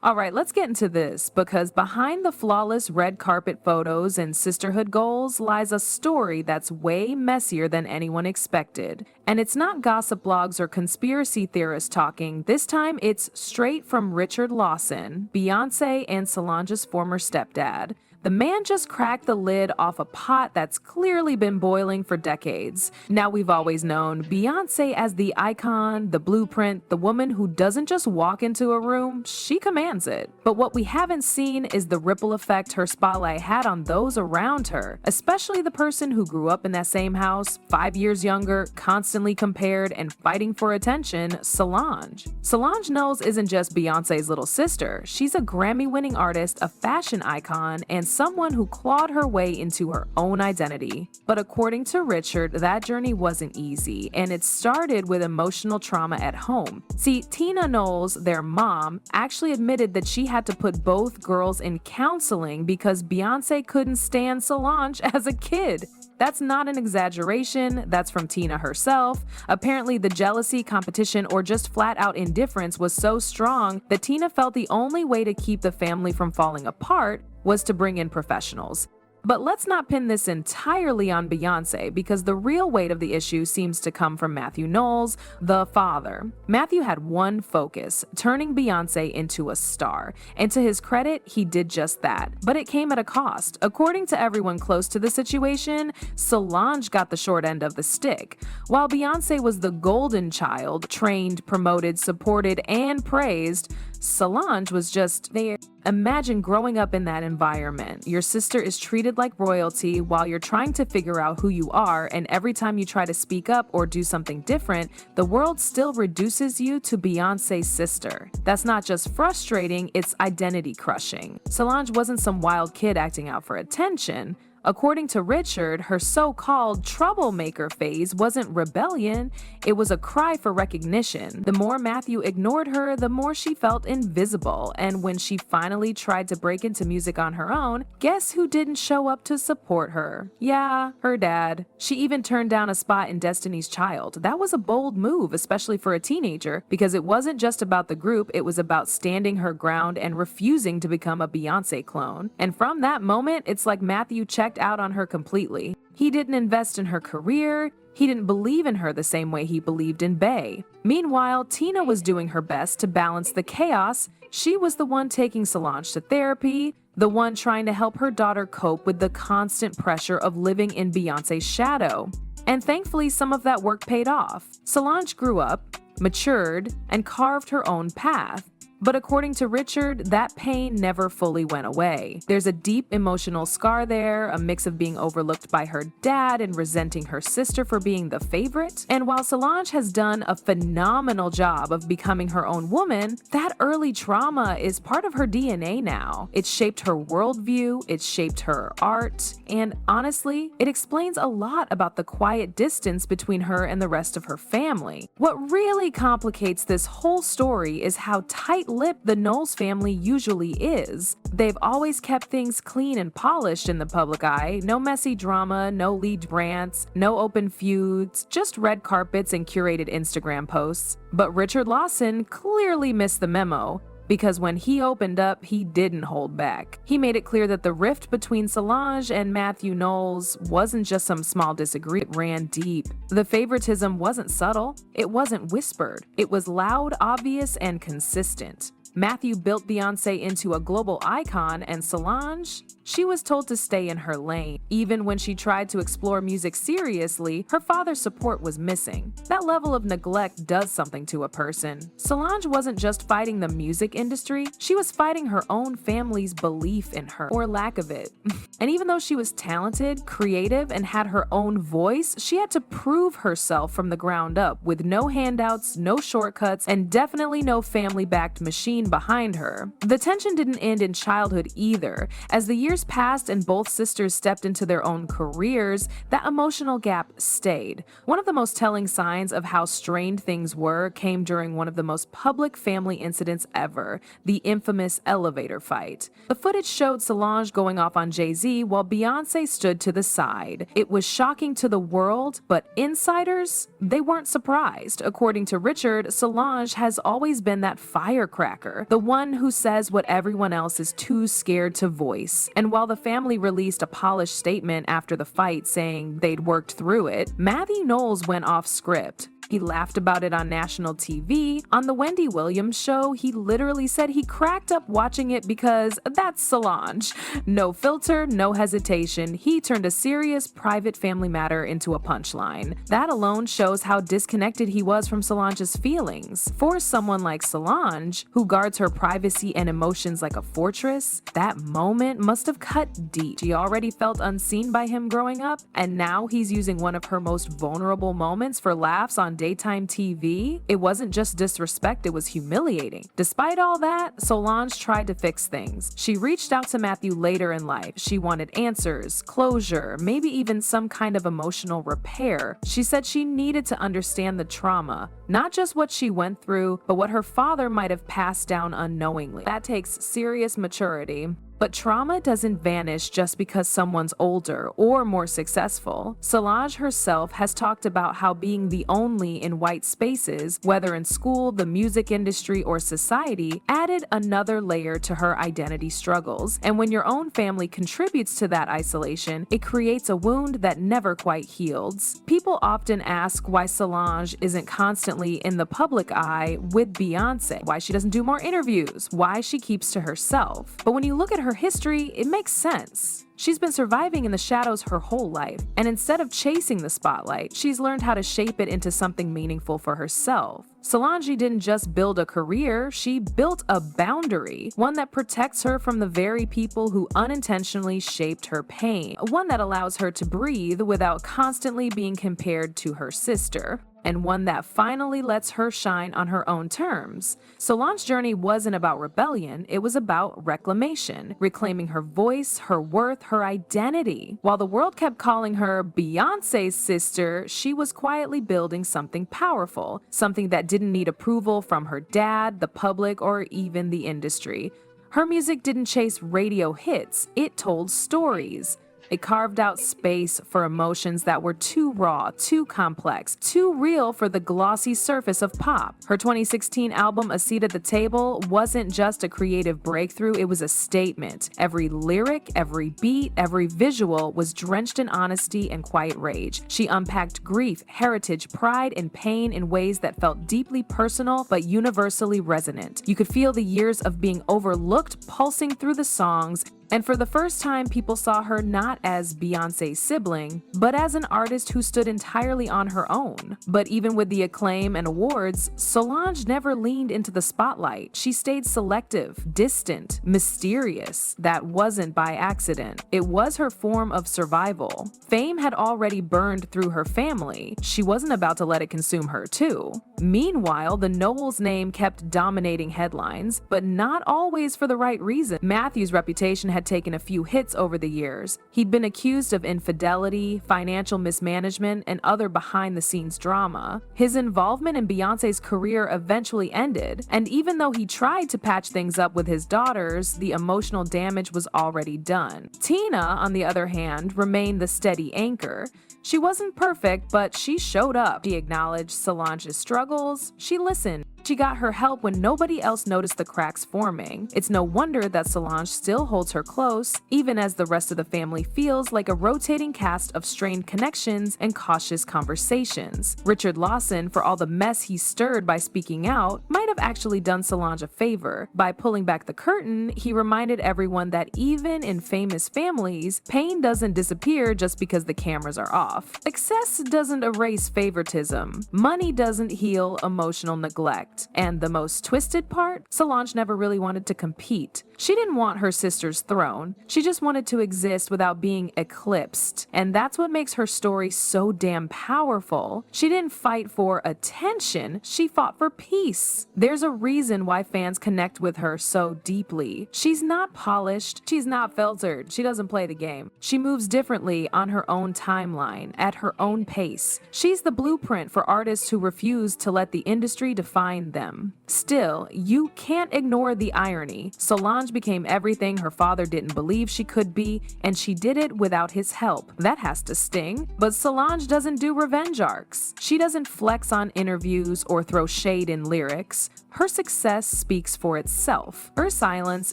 All right, let's get into this because behind the flawless red carpet photos and sisterhood goals lies a story that's way messier than anyone expected. And it's not gossip blogs or conspiracy theorists talking. This time it's straight from Richard Lawson, Beyoncé and Solange's former stepdad. The man just cracked the lid off a pot that's clearly been boiling for decades. Now, we've always known Beyoncé as the icon, the blueprint, the woman who doesn't just walk into a room, she commands it. But what we haven't seen is the ripple effect her spotlight had on those around her, especially the person who grew up in that same house, 5 years younger, constantly compared and fighting for attention, Solange. Solange Knowles isn't just Beyoncé's little sister. She's a Grammy-winning artist, a fashion icon, and someone who clawed her way into her own identity. But according to Richard, that journey wasn't easy, and it started with emotional trauma at home. See, Tina Knowles, their mom, actually admitted that she had to put both girls in counseling because Beyoncé couldn't stand Solange as a kid. That's not an exaggeration, that's from Tina herself. Apparently, the jealousy, competition, or just flat-out indifference was so strong that Tina felt the only way to keep the family from falling apart was to bring in professionals. But let's not pin this entirely on Beyoncé because the real weight of the issue seems to come from Matthew Knowles, the father. Matthew had one focus, turning Beyoncé into a star. And to his credit, he did just that. But it came at a cost. According to everyone close to the situation, Solange got the short end of the stick. While Beyoncé was the golden child, trained, promoted, supported, and praised, Solange was just there. Imagine growing up in that environment. Your sister is treated like royalty while you're trying to figure out who you are, and every time you try to speak up or do something different, the world still reduces you to Beyoncé's sister. That's not just frustrating, it's identity crushing. Solange wasn't some wild kid acting out for attention. According to Richard, her so-called troublemaker phase wasn't rebellion, it was a cry for recognition. The more Matthew ignored her, the more she felt invisible, and when she finally tried to break into music on her own, guess who didn't show up to support her? Yeah, her dad. She even turned down a spot in Destiny's Child. That was a bold move, especially for a teenager, because it wasn't just about the group, it was about standing her ground and refusing to become a Beyoncé clone. And from that moment, it's like Matthew checked out on her completely. He didn't invest in her career. He didn't believe in her the same way he believed in Bey. Meanwhile, Tina was doing her best to balance the chaos. She was the one taking Solange to therapy, the one trying to help her daughter cope with the constant pressure of living in Beyoncé's shadow. And thankfully, some of that work paid off. Solange grew up, matured, and carved her own path. But according to Richard, that pain never fully went away. There's a deep emotional scar there, a mix of being overlooked by her dad and resenting her sister for being the favorite. And while Solange has done a phenomenal job of becoming her own woman, that early trauma is part of her DNA now. It's shaped her worldview, it's shaped her art, and honestly, it explains a lot about the quiet distance between her and the rest of her family. What really complicates this whole story is how tight-lipped the Knowles family usually is. They've always kept things clean and polished in the public eye. No messy drama, no lead rants, no open feuds, just red carpets and curated Instagram posts. But Richard Lawson clearly missed the memo, because when he opened up, he didn't hold back. He made it clear that the rift between Solange and Matthew Knowles wasn't just some small disagreement, it ran deep. The favoritism wasn't subtle, it wasn't whispered, it was loud, obvious, and consistent. Matthew built Beyoncé into a global icon, and Solange, she was told to stay in her lane. Even when she tried to explore music seriously, her father's support was missing. That level of neglect does something to a person. Solange wasn't just fighting the music industry, she was fighting her own family's belief in her, or lack of it. And even though she was talented, creative, and had her own voice, she had to prove herself from the ground up, with no handouts, no shortcuts, and definitely no family-backed machine behind her. The tension didn't end in childhood either. As the years passed and both sisters stepped into their own careers, that emotional gap stayed. One of the most telling signs of how strained things were came during one of the most public family incidents ever, the infamous elevator fight. The footage showed Solange going off on Jay-Z while Beyoncé stood to the side. It was shocking to the world, but insiders, they weren't surprised. According to Richard, Solange has always been that firecracker. filter, the one who says what everyone else is too scared to voice. And while the family released a polished statement after the fight saying they'd worked through it, Matthew Knowles went off script. He laughed about it on national TV. On the Wendy Williams show, he literally said he cracked up watching it because that's Solange. No filter, no hesitation. He turned a serious private family matter into a punchline. That alone shows how disconnected he was from Solange's feelings. For someone like Solange, who guards her privacy and emotions like a fortress, that moment must have cut deep. She already felt unseen by him growing up, and now he's using one of her most vulnerable moments for laughs on daytime TV. It wasn't just disrespect, it was humiliating. Despite all that, Solange tried to fix things. She reached out to Matthew later in life. She wanted answers, closure, maybe even some kind of emotional repair. She said she needed to understand the trauma, not just what she went through, but what her father might have passed down unknowingly. That takes serious maturity. But trauma doesn't vanish just because someone's older or more successful. Solange herself has talked about how being the only in white spaces, whether in school, the music industry, or society, added another layer to her identity struggles. And when your own family contributes to that isolation, it creates a wound that never quite heals. People often ask why Solange isn't constantly in the public eye with Beyoncé, why she doesn't do more interviews, why she keeps to herself. But when you look at her history, it makes sense. She's been surviving in the shadows her whole life, and instead of chasing the spotlight, she's learned how to shape it into something meaningful for herself. Solange didn't just build a career, she built a boundary, one that protects her from the very people who unintentionally shaped her pain, one that allows her to breathe without constantly being compared to her sister, and one that finally lets her shine on her own terms. Solange's journey wasn't about rebellion, it was about reclamation, reclaiming her voice, her worth, her identity. While the world kept calling her Beyoncé's sister, she was quietly building something powerful, something that didn't need approval from her dad, the public, or even the industry. Her music didn't chase radio hits, it told stories. It carved out space for emotions that were too raw, too complex, too real for the glossy surface of pop. Her 2016 album, A Seat at the Table, wasn't just a creative breakthrough, it was a statement. Every lyric, every beat, every visual was drenched in honesty and quiet rage. She unpacked grief, heritage, pride, and pain in ways that felt deeply personal but universally resonant. You could feel the years of being overlooked pulsing through the songs, and for the first time, people saw her not as Beyoncé's sibling, but as an artist who stood entirely on her own. But even with the acclaim and awards, Solange never leaned into the spotlight. She stayed selective, distant, mysterious. That wasn't by accident. It was her form of survival. Fame had already burned through her family. She wasn't about to let it consume her too. Meanwhile, the Knowles name kept dominating headlines, but not always for the right reason. Matthew's reputation had taken a few hits over the years. He'd been accused of infidelity, financial mismanagement, and other behind-the-scenes drama. His involvement in Beyoncé's career eventually ended, and even though he tried to patch things up with his daughters, the emotional damage was already done. Tina, on the other hand, remained the steady anchor. She wasn't perfect, but she showed up. She acknowledged Solange's struggles. She listened. She got her help when nobody else noticed the cracks forming. It's no wonder that Solange still holds her close, even as the rest of the family feels like a rotating cast of strained connections and cautious conversations. Richard Lawson, for all the mess he stirred by speaking out, might have actually done Solange a favor. By pulling back the curtain, he reminded everyone that even in famous families, pain doesn't disappear just because the cameras are off. Success doesn't erase favoritism. Money doesn't heal emotional neglect. And the most twisted part? Solange never really wanted to compete. She didn't want her sister's throne. She just wanted to exist without being eclipsed. And that's what makes her story so damn powerful. She didn't fight for attention, she fought for peace. There's a reason why fans connect with her so deeply. She's not polished, she's not filtered, she doesn't play the game. She moves differently on her own timeline, at her own pace. She's the blueprint for artists who refuse to let the industry define them. Still, you can't ignore the irony. Solange became everything her father didn't believe she could be, and she did it without his help. That has to sting. But Solange doesn't do revenge arcs. She doesn't flex on interviews or throw shade in lyrics. Her success speaks for itself. Her silence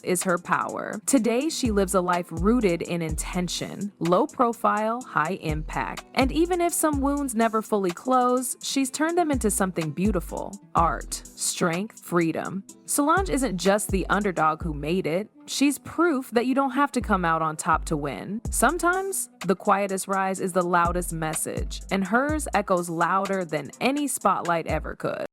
is her power. Today, she lives a life rooted in intention, low profile, high impact. And even if some wounds never fully close, she's turned them into something beautiful: art, strength, freedom. Solange isn't just the underdog who made it. She's proof that you don't have to come out on top to win. Sometimes, the quietest rise is the loudest message, and hers echoes louder than any spotlight ever could.